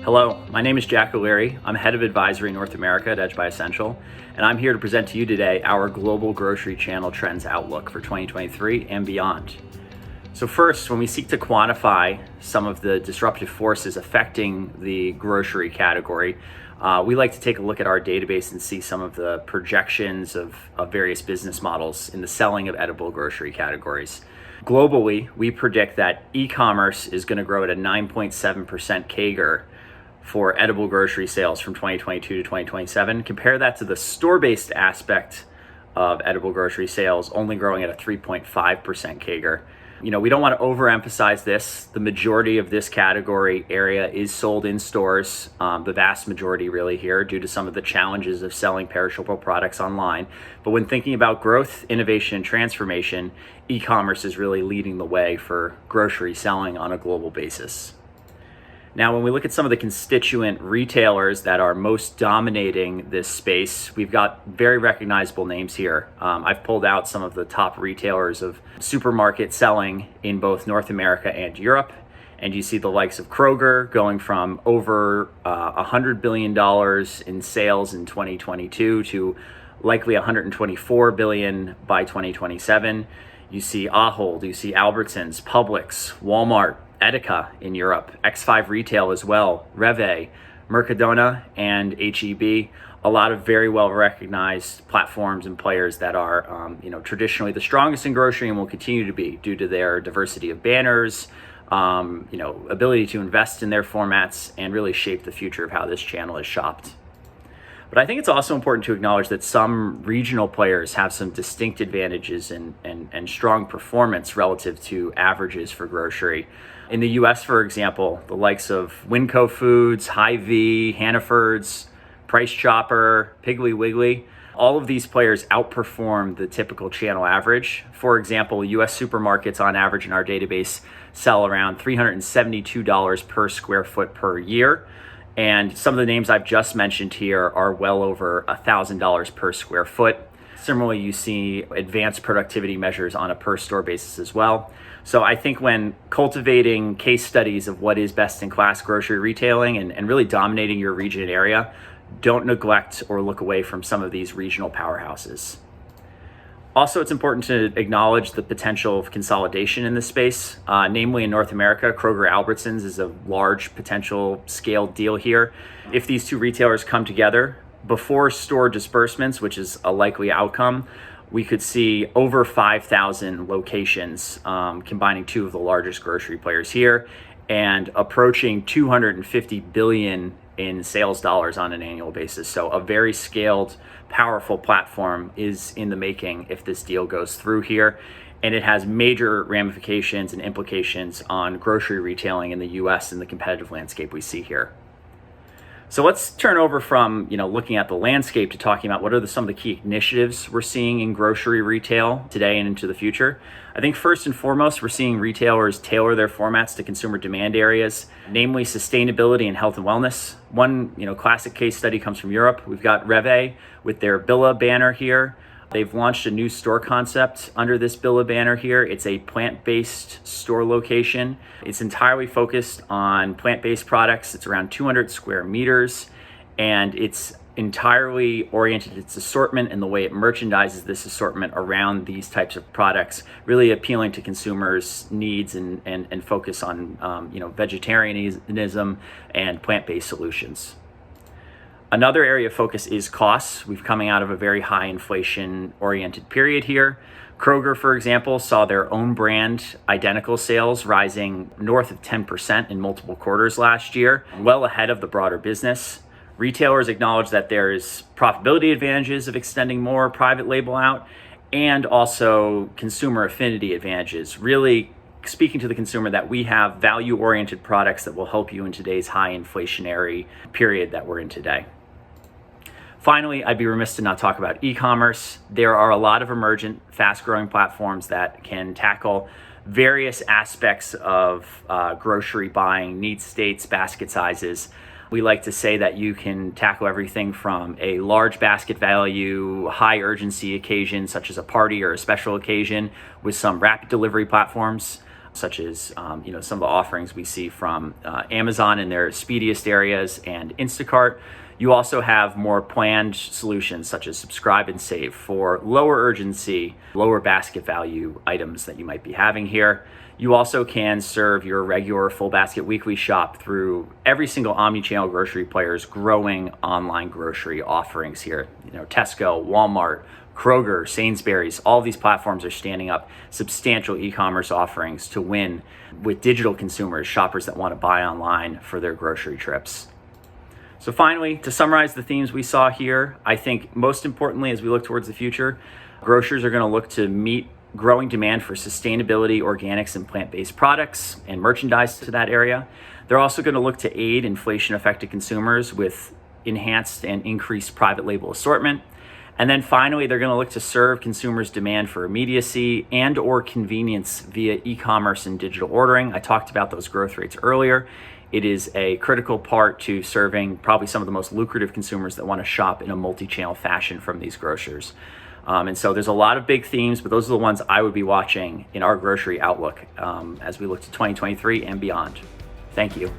Hello, my name is Jack O'Leary. I'm head of advisory North America at Edge by Essential, and I'm here to present to you today our global grocery channel trends outlook for 2023 and beyond. So first, when we seek to quantify some of the disruptive forces affecting the grocery category, we like to take a look at our database and see some of the projections of various business models in the selling of edible grocery categories. Globally, we predict that e-commerce is going to grow at a 9.7% CAGR for edible grocery sales from 2022 to 2027. Compare that to the store-based aspect of edible grocery sales only growing at a 3.5% CAGR. We don't want to overemphasize this. The majority of this category area is sold in stores, the vast majority really here, due to some of the challenges of selling perishable products online. But when thinking about growth, innovation, and transformation, e-commerce is really leading the way for grocery selling on a global basis. Now, when we look at some of the constituent retailers that are most dominating this space, we've got very recognizable names here. I've pulled out some of the top retailers of supermarket selling in both North America and Europe. And you see the likes of Kroger going from over $100 billion in sales in 2022 to likely $124 billion by 2027. You see Ahold, you see Albertsons, Publix, Walmart, Edeka in Europe, X5 Retail as well, Reve, Mercadona, and HEB. A lot of very well recognized platforms and players that are traditionally the strongest in grocery and will continue to be due to their diversity of banners, ability to invest in their formats and really shape the future of how this channel is shopped. But I think it's also important to acknowledge that some regional players have some distinct advantages and strong performance relative to averages for grocery. In the US, for example, the likes of Winco Foods, Hy-Vee, Hannaford's, Price Chopper, Piggly Wiggly, all of these players outperform the typical channel average. For example, US supermarkets on average in our database sell around $372 per square foot per year. And some of the names I've just mentioned here are well over $1,000 per square foot. Similarly, you see advanced productivity measures on a per store basis as well. So I think when cultivating case studies of what is best in class grocery retailing and really dominating your region and area, don't neglect or look away from some of these regional powerhouses. Also, it's important to acknowledge the potential of consolidation in this space. Namely in North America, Kroger Albertsons is a large potential scaled deal here. If these two retailers come together before store disbursements, which is a likely outcome, we could see over 5,000 locations combining two of the largest grocery players here and approaching 250 billion in sales dollars on an annual basis. So a very scaled, powerful platform is in the making if this deal goes through here. And it has major ramifications and implications on grocery retailing in the US and the competitive landscape we see here. So let's turn over from looking at the landscape to talking about what are some of the key initiatives we're seeing in grocery retail today and into the future. I think first and foremost, we're seeing retailers tailor their formats to consumer demand areas, namely sustainability and health and wellness. One classic case study comes from Europe. We've got Reve with their Billa banner here. They've launched a new store concept under this Billa banner here. It's a plant-based store location. It's entirely focused on plant-based products. It's around 200 square meters, and it's entirely oriented its assortment and the way it merchandises this assortment around these types of products, really appealing to consumers' needs and focus on vegetarianism and plant-based solutions. Another area of focus is costs. We've coming out of a very high inflation-oriented period here. Kroger, for example, saw their own brand identical sales rising north of 10% in multiple quarters last year, well ahead of the broader business. Retailers acknowledge that there's profitability advantages of extending more private label out and also consumer affinity advantages, really speaking to the consumer that we have value-oriented products that will help you in today's high inflationary period that we're in today. Finally, I'd be remiss to not talk about e-commerce. There are a lot of emergent, fast-growing platforms that can tackle various aspects of grocery buying, need states, basket sizes. We like to say that you can tackle everything from a large basket value, high urgency occasion, such as a party or a special occasion, with some rapid delivery platforms, such as some of the offerings we see from Amazon in their speediest areas and Instacart. You also have more planned solutions such as subscribe and save for lower urgency, lower basket value items that you might be having here. You also can serve your regular full basket weekly shop through every single omni-channel grocery player's growing online grocery offerings here. Tesco, Walmart, Kroger, Sainsbury's, all of these platforms are standing up substantial e-commerce offerings to win with digital consumers, shoppers that want to buy online for their grocery trips. So finally, to summarize the themes we saw here, I think most importantly, as we look towards the future, grocers are going to look to meet growing demand for sustainability, organics, and plant-based products and merchandise to that area. They're also going to look to aid inflation-affected consumers with enhanced and increased private label assortment. And then finally, they're going to look to serve consumers' demand for immediacy and or convenience via e-commerce and digital ordering. I talked about those growth rates earlier. It is a critical part to serving probably some of the most lucrative consumers that want to shop in a multi-channel fashion from these grocers. And so there's a lot of big themes, but those are the ones I would be watching in our grocery outlook as we look to 2023 and beyond. Thank you.